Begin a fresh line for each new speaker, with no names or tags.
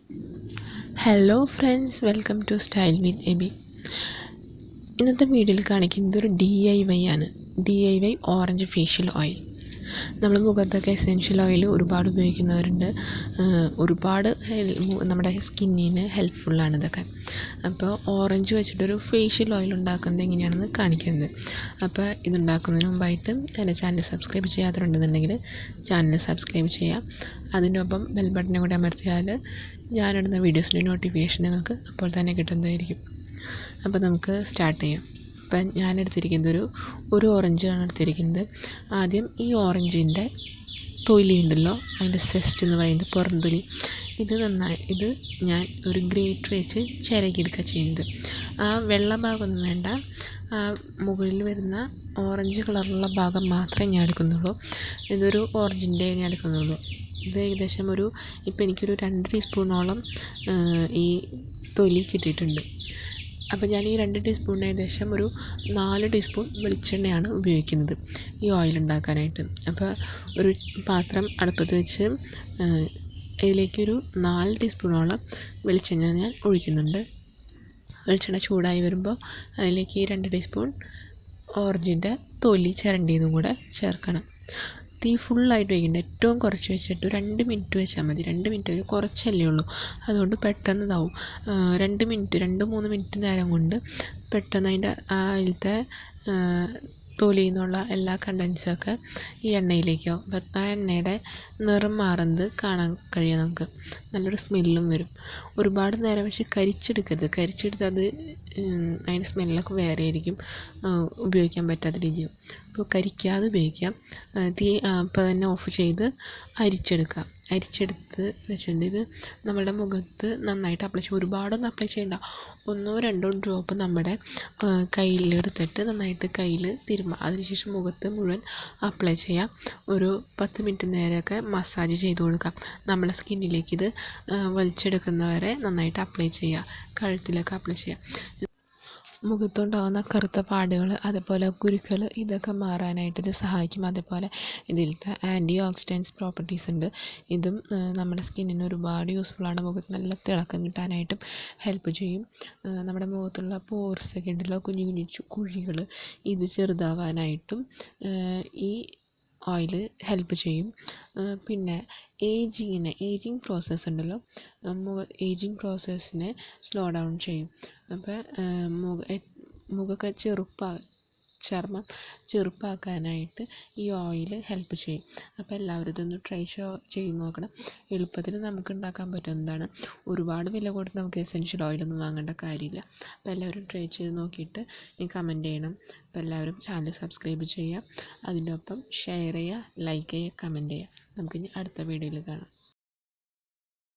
Hello friends, welcome to style with Abi. ഇന്നത്തെ വീഡിയോയിൽ കാണിക്കുന്നത് ഒരു DIY ആണ്. DIY orange facial oil. നമ്മൾ മുഖത്തൊക്കെ എസെൻഷ്യൽ ഓയിൽ ഒരുപാട് ഉപയോഗിക്കുന്നവരുണ്ട്. ഒരുപാട് നമ്മുടെ സ്കിന്നിന് ഹെൽപ്ഫുള്ളാണ് ഇതൊക്കെ. അപ്പോൾ ഓറഞ്ച് വെച്ചിട്ടൊരു ഫേഷ്യൽ ഓയിൽ ഉണ്ടാക്കുന്നത് എങ്ങനെയാണെന്ന് കാണിക്കുന്നത്. അപ്പോൾ ഇതുണ്ടാക്കുന്നതിന് മുമ്പായിട്ട് എൻ്റെ ചാനൽ സബ്സ്ക്രൈബ് ചെയ്യാത്തവരുണ്ടെന്നുണ്ടെങ്കിൽ ചാനൽ സബ്സ്ക്രൈബ് ചെയ്യാം. അതിൻ്റെ ഒപ്പം ബെൽ ബട്ടനും കൂടി അമർത്തിയാൽ ഞാനിടുന്ന വീഡിയോസിൻ്റെ നോട്ടിഫിക്കേഷൻ നിങ്ങൾക്ക് അപ്പോൾ തന്നെ കിട്ടുന്നതായിരിക്കും. അപ്പോൾ നമുക്ക് സ്റ്റാർട്ട് ചെയ്യാം. അപ്പം ഞാൻ എടുത്തിരിക്കുന്നത് ഒരു ഓറഞ്ചാണ് എടുത്തിരിക്കുന്നത്. ആദ്യം ഈ ഓറഞ്ചിൻ്റെ തൊലി ഉണ്ടല്ലോ, അതിൻ്റെ സെസ്റ്റ് എന്ന് പറയുന്നത് പുറംതൊലി, ഇത് ഞാൻ ഒരു ഗ്രേറ്റർ വെച്ച് ചിരകിയെടുക്കുക ചെയ്യുന്നത്. ആ വെള്ള ഭാഗമൊന്നും വേണ്ട, ആ മുകളിൽ വരുന്ന ഓറഞ്ച് കളറുള്ള ഭാഗം മാത്രമേ ഞാൻ എടുക്കുന്നുള്ളൂ. ഇതൊരു ഓറഞ്ചിൻ്റെ ഞാൻ എടുക്കുന്നുള്ളൂ. ഇത് ഏകദേശം ഇപ്പം എനിക്കൊരു 2 ടീസ്പൂണോളം ഈ തൊലി കിട്ടിയിട്ടുണ്ട്. അപ്പോൾ ഞാൻ ഈ 2 ടീസ്പൂണിന് ഏകദേശം ഒരു 4 ടീസ്പൂൺ വെളിച്ചെണ്ണയാണ് ഉപയോഗിക്കുന്നത് ഈ ഓയിൽ ഉണ്ടാക്കാനായിട്ട്. അപ്പോൾ ഒരു പാത്രം അടുപ്പത്ത് വെച്ച് ഇതിലേക്കൊരു 4 ടീസ്പൂണോളം വെളിച്ചെണ്ണ ഞാൻ ഒഴിക്കുന്നുണ്ട്. വെളിച്ചെണ്ണ ചൂടായി വരുമ്പോൾ അതിലേക്ക് ഈ 2 ടീസ്പൂൺ ഓറഞ്ചിൻ്റെ തൊലി ചിരണ്ടിയതും കൂടെ ചേർക്കണം. തീ ഫുള്ളായിട്ട് വയ്ക്കണ്ട, ഏറ്റവും കുറച്ച് വെച്ചിട്ട് 2 മിനിറ്റ് വെച്ചാൽ മതി. 2 മിനിറ്റ് കുറച്ചല്ലേ ഉള്ളൂ, അതുകൊണ്ട് പെട്ടെന്ന് ഇതാവും. 2-3 മിനിറ്റ് നേരം കൊണ്ട് പെട്ടെന്ന് അതിൻ്റെ അതിലത്തെ തൊലിയിൽ നിന്നുള്ള എല്ലാ കണ്ടൻസൊക്കെ ഈ എണ്ണയിലേക്കാവും. അപ്പം ആ എണ്ണയുടെ നിറം മാറുന്നത് കാണാൻ കഴിയും നമുക്ക്. നല്ലൊരു സ്മെല്ലും വരും. ഒരുപാട് നേരം വെച്ച് കരിച്ചെടുക്കരുത്. കരിച്ചെടുത്ത് അത് അതിൻ്റെ സ്മെല്ലൊക്കെ വേറെ ആയിരിക്കും, ഉപയോഗിക്കാൻ പറ്റാത്ത രീതിയാവും. അപ്പോൾ കരിക്കാതെ ഉപയോഗിക്കാം. തീ അപ്പോൾ തന്നെ ഓഫ് ചെയ്ത് അരിച്ചെടുത്ത് വെച്ചിട്ടുണ്ട്. ഇത് നമ്മുടെ മുഖത്ത് നന്നായിട്ട് അപ്ലൈ ചെയ്യും. ഒരുപാടൊന്നും അപ്ലൈ ചെയ്യണ്ട, 1-2 ഡ്രോപ്പ് നമ്മുടെ കയ്യിലെടുത്തിട്ട് നന്നായിട്ട് കയ്യിൽ തിരുമ്മുക. അതിനുശേഷം മുഖത്ത് മുഴുവൻ അപ്ലൈ ചെയ്യാം. ഒരു 10 മിനിറ്റ് നേരമൊക്കെ മസാജ് ചെയ്ത് കൊടുക്കാം. നമ്മുടെ സ്കിന്നിലേക്ക് ഇത് വലിച്ചെടുക്കുന്നവരെ നന്നായിട്ട് അപ്ലൈ ചെയ്യുക. കഴുത്തിലൊക്കെ അപ്ലൈ ചെയ്യുക. മുഖത്തുണ്ടാകുന്ന കറുത്ത പാടുകൾ, അതേപോലെ കുരുക്കൾ, ഇതൊക്കെ മാറാനായിട്ട് ഇത് സഹായിക്കും. അതേപോലെ ഇതിലത്തെ ആൻറ്റി ഓക്സിഡൻസ് പ്രോപ്പർട്ടീസ് ഉണ്ട്. ഇതും നമ്മുടെ സ്കിന്നിന് ഒരുപാട് യൂസ്ഫുള്ളാണ്. മുഖത്ത് നല്ല തിളക്കം കിട്ടാനായിട്ടും ഹെൽപ്പ് ചെയ്യും. നമ്മുടെ മുഖത്തുള്ള പോർസൊക്കെ ഉണ്ടല്ലോ, കുഞ്ഞു കുഞ്ഞു കുഴികൾ, ഇത് ചെറുതാവാനായിട്ടും ഈ ഓയിൽ ഹെൽപ്പ് ചെയ്യും. പിന്നെ ഏജിങ് പ്രോസസ്സ് ഉണ്ടല്ലോ, ഏജിങ് പ്രോസസ്സിനെ സ്ലോ ഡൗൺ ചെയ്യും. അപ്പോൾ മുഖമൊക്കെ ചർമ്മം ചെറുപ്പാക്കാനായിട്ട് ഈ ഓയിൽ ഹെൽപ്പ് ചെയ്യും. അപ്പോൾ എല്ലാവരും ഇതൊന്ന് ട്രൈ ചെയ്ത് നോക്കണം. എളുപ്പത്തിൽ നമുക്ക് ഉണ്ടാക്കാൻ പറ്റുന്നതാണ്. ഒരുപാട് വില കൊടുത്ത് നമുക്ക് എസെൻഷ്യൽ ഓയിലൊന്നും വാങ്ങേണ്ട കാര്യമില്ല. അപ്പോൾ എല്ലാവരും ട്രൈ ചെയ്ത് നോക്കിയിട്ട് കമൻറ്റ് ചെയ്യണം. അപ്പോൾ എല്ലാവരും ചാനൽ സബ്സ്ക്രൈബ് ചെയ്യുക, അതിൻ്റെ ഒപ്പം ഷെയർ ചെയ്യുക, ലൈക്ക് ചെയ്യുക, കമൻറ്റ് ചെയ്യുക. നമുക്കിനി അടുത്ത വീഡിയോയിൽ കാണാം.